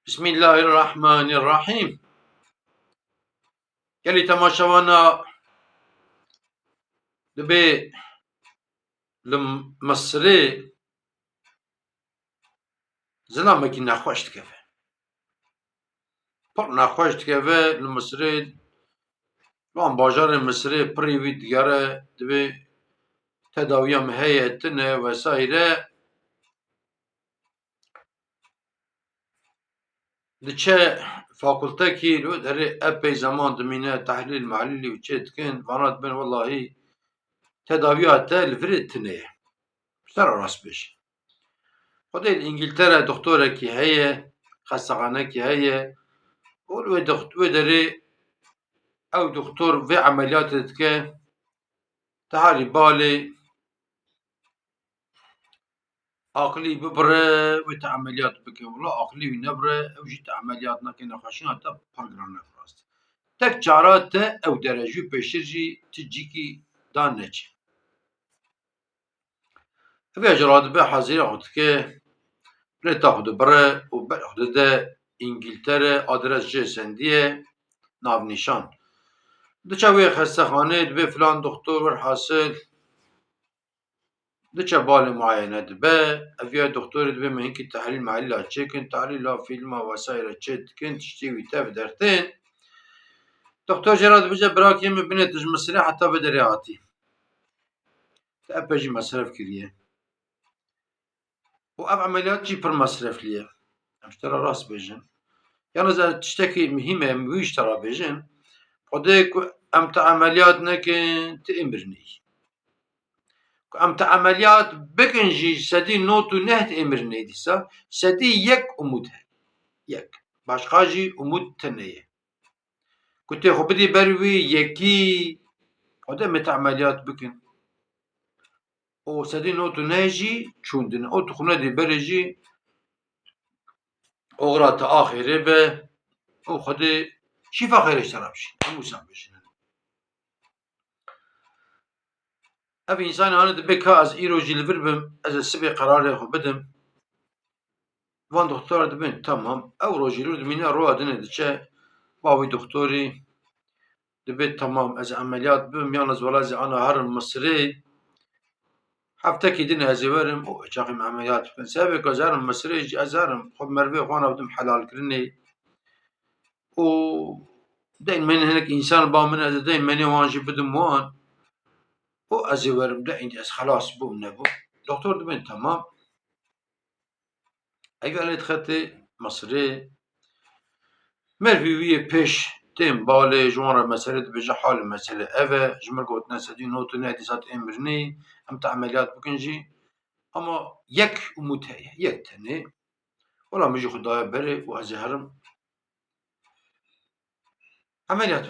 بسم الله الرحمن الرحیم. گلی تماشاوانا دبی لمصری زلامکی نخوش دکوه پر نخوش دکوه لمصری وان باجار مصری پریوی دیگره دبی تداویم هیئتنه وسایره دچه فاکولته کی رو داره اپی زمان دمینه تحلیل معللی و چه دکن وانات بین والله تداویات الفریتنه بشتر راست بشه خدای انگلترا دکتره کی هیه خستخانه کی هیه و دکتور داره او دکتور و عملیات که تحالی بالي عقلي ببره و عملیات بکه ولا عقلي نبره او جيت عملیات نکن نخشینا تا پرگرام نفراست تک چارات او درجه پیشرجی تجیکی دان نچه و اجراد به حاضر خود که تاخد بره و خود ده انگلتره آدرس جسندیه ناو نشان دچوی خستخانه به فلان دکتر ور حاصل دچه بال معاینه دبه افیا دکتور دبه من که تحلیل معلل چکن تحلیل فیلم و وسایل چکن تشتیوی تف درتين دکتور جراد بجا براكي من بنت مصري حتى بدرياتي تأبجي مصرف كريه وأب عمليات جي بر مصرف ليه اشترى راس بيجن يعني إذا تشتكي مهمة مش ترى بيجن قديك أمت عمليات نكن تأمرني أمت عمليات بكنجي سدي نوتو نهت أمرني ديسا سدي يك أمودها يك باشقاجي أمود تنية كنت خو بدي بروي يكي هذا مت عمليات بكن او سدي نوتو ناجي شوندن او تخونه دي برجي أغرات آخره به او خدي شفا خير اشترابشي همو سامبشن أبي إنسان أنا دبكا از إيرو جيلفر بم از السبي قرار خو بدم وان دكتور دبن تمام او روجيلو دمينا رو أدنى دچه باوي دكتوري دبت تمام از عمليات بم يانز ولازي أنا هرم مصري حفته کی دین ازیورم او چاقیم عملیات کن سبب کازارم مصری ازارم خب مروی خوانا بدم حلال کرنی و دین من هناك انسان با من از دین منی وانجی بدم وان او ازیورم ده اینجا از خلاص بوم نبو دکتور دبن تمام اگر لیت خطی مصری مروی پیش تیم باله جوان مسألة بجا حال مسألة أبا جمر قوت نسدي نوتو نادي سات أمرني أمت عمليات بكنجي أما يك ومتهيأ يك تاني ولا مجي خدايا بري وأزهرم عمليات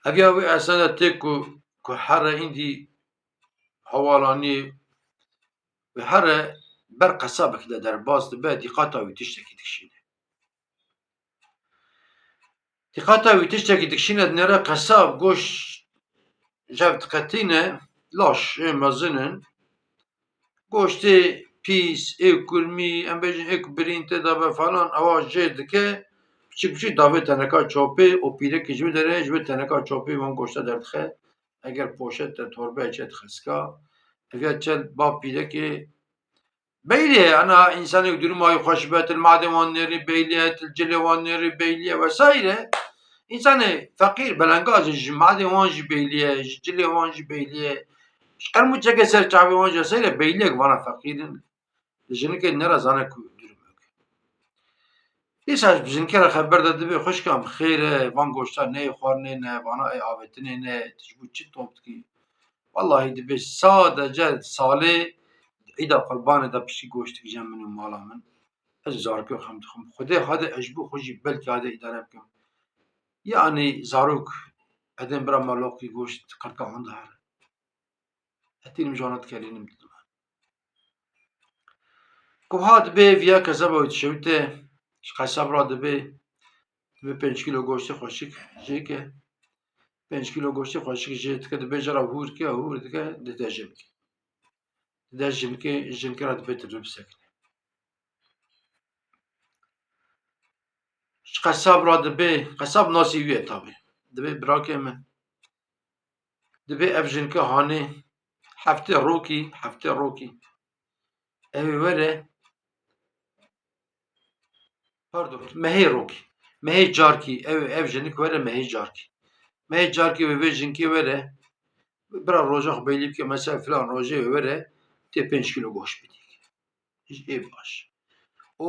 أبيا أسنة تكو كحرة عندي حوالاني بحرة برقة سابق كده درباز تبادي قطعي تشتكي تكشينة تقطعي تشتكي تكشينة نرى قصاب قوش جابت قتينة لاش مازنن قوشتي بيس ايو كرمي ام بيجن ايكو برين تدابا فلان اواز جيد که بچی داوه تنکا چوپی و پیره که جو داره جو تنکا چوپی وان گوشته دردخه اگر پوشت توربه چت خسکا اگر چل با پیره که بیلیه انا انسان يقدروا ما يخشبات المعدن والنيري بيليه الجلي والنيري بيليه وسائره انسان فقير بلنگاز المعدن وانجي بيليه الجلي وانجي بيليه شكرمو چگه سر چاوي وانجي سيره بيليه وانا فقيرن لجنك نرى زانك ایساش بزن که خبر داده به خوش کم خیره وان گوشتا نه خورنه نه وانا ای آبتنه نه تجبو چی توبت کی والله دبی ساده جد ساله ایدا قربان دا پشی گوشت کی جمع منو مالا من از زارکو خم خدا هذا اجبو خوشی بلکه هذا اداره بکم یعنی زاروک ادم برا مالوکی گوشت کرکا هنده هر اتین مجانات کلینم دیدم که هاد به ویا کذا باید شویته قصب را دبی 5 کیلو گوشت خشک جیکه 5 کیلو گوشت خشک جیت که دبی جرا هور که دجم که جن که راد بیت رو بسکن قصاب را دبي قصاب ناسي ويه tabi. Dibê birakê min dibê ev jinka hanê heftê rokî ew ê were pardon mehê rokî mehê carkî ev jinik were mehê carkî. Mehê carkî wê vê jinkê were bira roja xwe bêlî bike mesela filan rojê wê were tê 5 kilo goşt bidî. Ê baş. û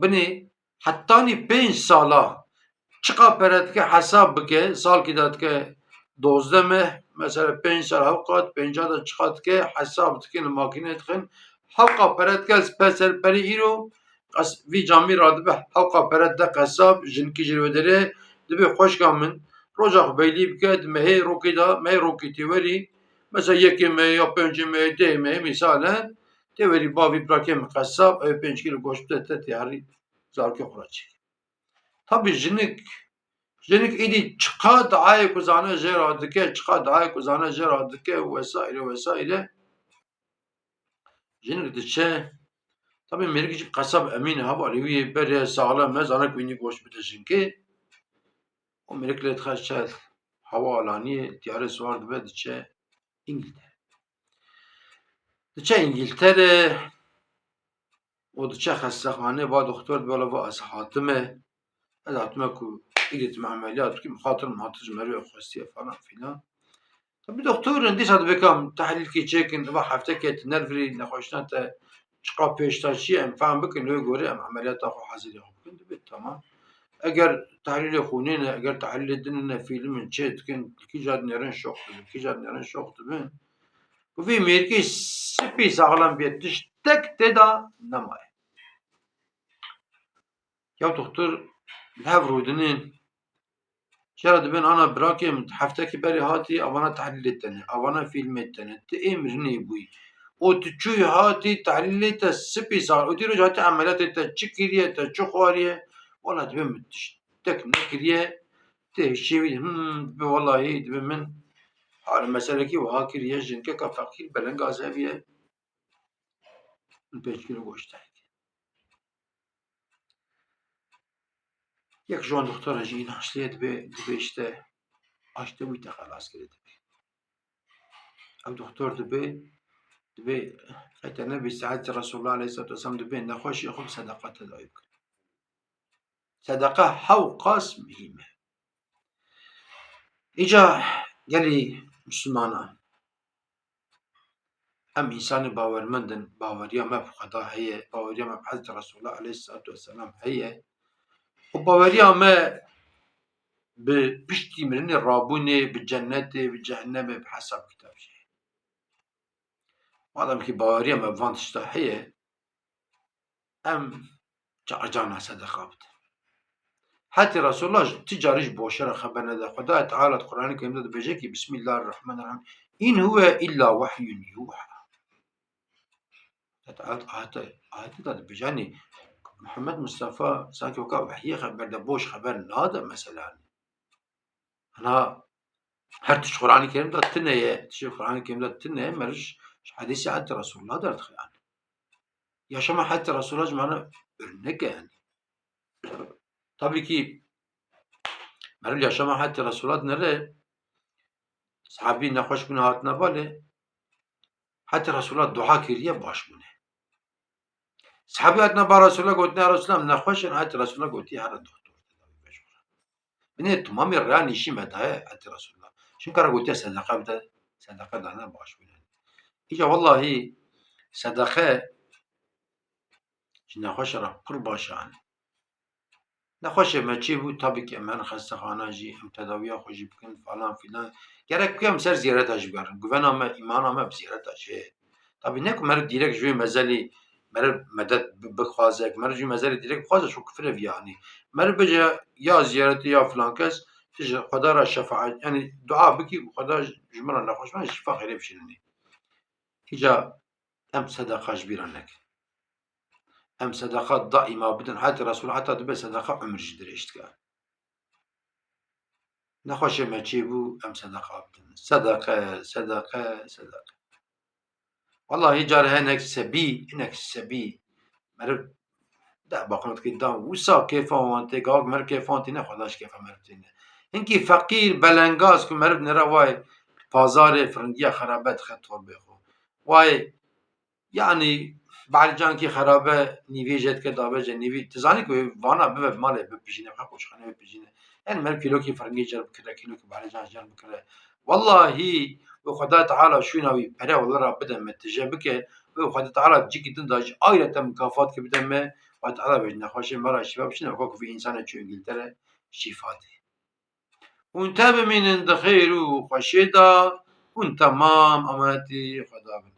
binê hetanî 5 sala çiqa pere dike hesab bike salkî de dike 12 meh mesela 5 sal hev qat 5 da çiqa dike hesab dikin li makînê dixin hewqa pere dike serperî îro vî camî ra dibe hewqa pere dide qesab jinkî ji wê derê dibe xweşka min roja xwe bêlî bike di mehê rokê da mehê rokê tê werî mesela yekê mehê ya pêncê mehê dehê mehê mîsal e tê werî bavê birakê min qesab ew 5 kilo goşt bide te tê herî zarokê xwe ra çêkî. Tabii jinik êdî çiqa diayê ku zane jê ra dike çiqa diayê ku zane jê ra dike wesaîre jinik diçe tabii mêrikî jî qesab emîn e hevalî wî berê saxlem e zane ku wînî goşt bide jinkê û mêrik lê dixe çe hewa alaniyê tiyarê swar dibe diçe İngiltere. Diçe İngiltere û diçe xestexaneyê va doktor dibe wala ez hatime ez hatime ku îdî me emeliyat bikîm xatirim hat ji merivê xwestiye falan filan. Tabii doktorên dîsa dibêkam tehlîlkê çêkin dibe heftekê tu nervirî nexweşina te çiqa pêştaçî em fehm bikin lê gorî em emeliyata xwe hezirê xwe bikin dibe temam. Eger tehlîlê xûnê ne eger tehlîlê dinê ne fîlmin çê dikin kîja dinêrin şox dibin kîja dinêrin şox dibin bi vê mêrikê spî saxlem bê tiştek tê da nemaye. Ya doktor li hev rûdinên Şera dibin ana birakê min heftekî berê hatî avana tehlîlê tenê avana fîlmê tenê tu ê mirinê bûyî û tu çûyî hatî tehlîlê te spî sal û dîroj hatî emeliyatê te çi kiriye te çi xwariye wala dibe min tiştek nekiriye tê şêwî dibe wallahî dibe min meselekî wiha kiriye jinkeka feqîr belinga zeviye min 5 kilo goşt heye. Yek ji wan doktora jî înaştiye dibe işte aştê wî te xelas kiriye dibe. Ew doktor dibe xete nebî sihetî Resulullah aleyhissalatu vesselam dibe nexweşî xwe bi sedeqa tedawî bikin. Sedeqa hew qas mihîm e. Îca gelî Müslümanan em însanê bawermend in baweriya me bi xweda heye baweriya me bi Hezretî Resulullah aleyhissalatu vesselam heye û baweriya me bi piştî mirinê rabûnê bi cennetê bi cehennemê bi hesab kitab jî heye. Madem ki baweriya me bi van tişta heye em carna sedeqa bidin. Hatî Resulullah ti carî ji boşe re xeber nede. Xwedayê Teala di Qur'anê Kerîmê de dibêje ki Bismillahirrahmanirrahîm in huve illa wehyun yuha. Ayetê de dibêje yanî Muhammed Mustafa sanki weka wehyê xeber de boş xeber nade mesela. Hina her tişt Qur'anê Kerîm de tune ye tiştê Qur'anê Kerîm de tune ye mer ji hedîsê Hezretî Resulullah derdixe yani. Yaşama Hezretî Resulullah ji me re örnek e yani. Tabii ki merî yaşama Hezretî Resulullah nere sahabî nexweş bûne hatine balê Hezretî Resulullah dua kiriye baş bûne. Sahabî hatine ba Resulullah gotine ya Resulullah em nexweş in Hezretî Resulullah gotiye here doktor tedawî bêje. Binê tamamê rêya nîşî me daye Hezretî Resulullah. Şîn kare gotiye sedeqa bide sedeqa dane baş bûne. Îca wallahî sedeqe ji nexweşê re pir baş e yani. Nexweşê me çê bû tabii ki em herin xestexana jî em tedawiya xwe jî bikin falan filan. Gerek bike em ser ziyareta jî bigerin. Guvena me îmana me bi ziyareta jî heye. Tabii ne ku meriv dîrek ji wê mezelê meriv medet bixwaze mere ji wê mezelê dîrek bixwaze çok kufr ev yani. Meriv bêje ya ziyaretê ya filan kes tu ji Xweda re şefaet yani dua bikî û Xweda ji min re nexweşbane şîfa xêrê bişîninê. Îca em sedeqa ji bîr re nekin. Em sedeqa daîma bidin. Hezretî Resulullah heta dibe sedeqa ömür jî dirêj dike. Nexweşê me çê bû em sedeqa bidin. Sedeqe. Wallahî carê hinek sebî meriv ده باقولك قدام وسا كيفان وانتي قاق مر كيفان تينه خداش كيف مر تينه هنكي فقير بلنگاز كو مرد نرا واي بازار فرنگيا خرابات خطور بخو واي يعني بعد جانكي خرابه نيفيجت كدابه جنيفي تزاني كو وانا بب مالي ببجينه خاكوش خانه ببجينه يعني مر كيلو كي فرنگي جرب كده كيلو كي بعد جان جرب كده والله وخدا تعالى شو ناوي برا والله راه بدا متجابك وخدا تعالى تجيك تندج آيلة مكافات كي بدا وتعالى بجنا خوش مرة شباب شنو كوكو في إنسان شو إنجلترا شيفاتي وانت بمن خير وخشيدا وانت تمام أماتي خدا